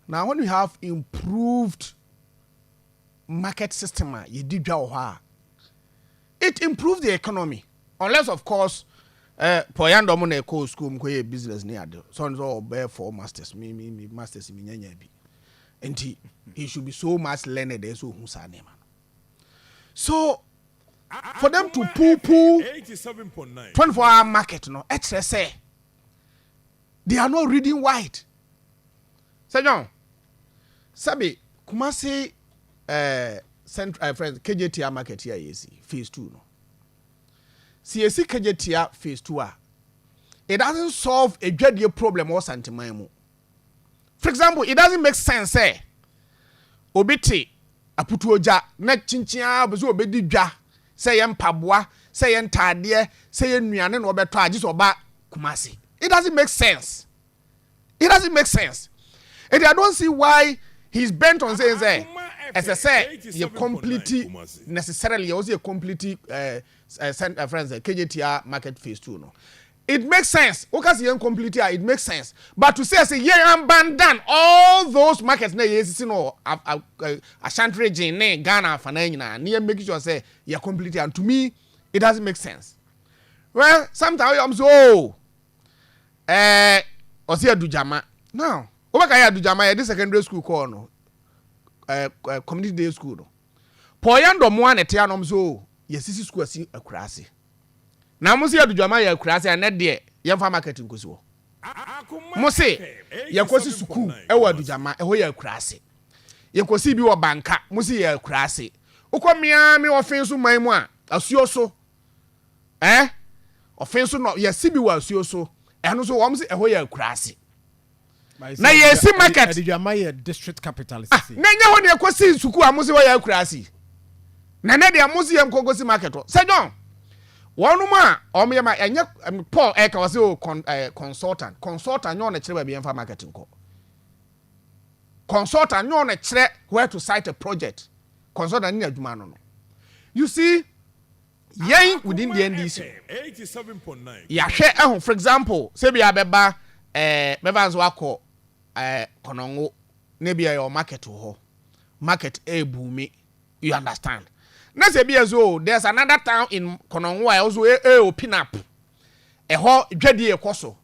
Now, when we have improved market system, it improves the economy. Unless, of course, Paul Yandoh mo na call school mko business near the so all bear for masters me masters me nyanya bi. And he should be so much learned there so who so for them to poo 24-hour market no say they are not reading white. Say John Sabi Kumasi central friends KJTR market here is phase 2 no. CSC KJTR phase 2 it doesn't solve a dreadful problem or sentiment. For example, it doesn't make sense obiti aputu oja na chinchia bezo obedi dwa say yen paboa say yen tade say yen nuane na obeto agi so ba Kumasi. It doesn't make sense. It doesn't make sense. And I don't see why he's bent on saying say as I say you completely necessarily also you completely friends KJTR market phase 2 no. It makes sense. Because you completely it makes sense. But to say yeah abandon all those markets na yes no Ashanti region na Ghana fana nyina na make sure say you completely and to me it doesn't make sense. Well, sometimes I'm so Osia Dujama. Now, Obakaya Dujama this secondary school call no community day school no. Paul Yandoh mo an etianom so yesisi school asi akurase. Na mo se Dujama ya akurase na de yemfa marketing kosi wo. Mo se yakosi school e wa Dujama e ho ya akurase. Yakosi bi wo banka mo se ya akurase. Ukomia me offense man mu a asuo so. Offense no yesi bi wa asuo so. Eno so wo mo se e ho ya akurase. Na yesi market Dujama ya district capital city. Na nya ho ne yakosi school a mo se wo ya akurase. Na ne de amosi yam kogosi market o. Se John one ma omyema enye Paul eka wase o consultant nyo na kire ba bi marketing ko consultant nyo na kire where to cite a project consultant ni adwuma no. You see yen within the NDC 87.9 ya hwe for example say bia beba beba nso akọ konongo ne bia your market ho market ebumi you understand. Na se bia so there's another town in Konongo also open up ho dwade ekoso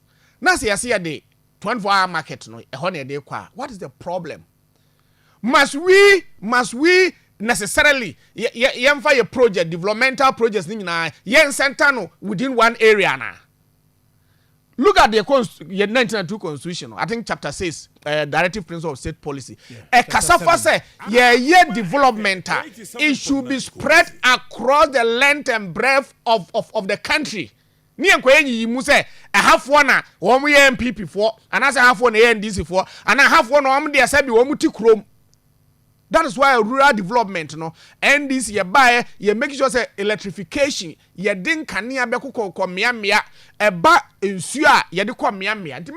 na se yase de 24-hour market no ho na de kwa. What is the problem? Must we necessarily yemfa your project developmental projects ni na yen center no within one area na? Look at the 1992 constitution. I think chapter 6, directive principle of state policy. A kasafa say, yeah, development. It should be spread across the length and breadth of the country. Ni enkoye yi mu say, I have one omu ye MPP for, and as I have one ANDC for, and I have one omu de asabi omu ti krom. That is why rural development no and this ye buy ye make sure say electrification ye din kanea be ko mia eba ensu a ye de ko mia nti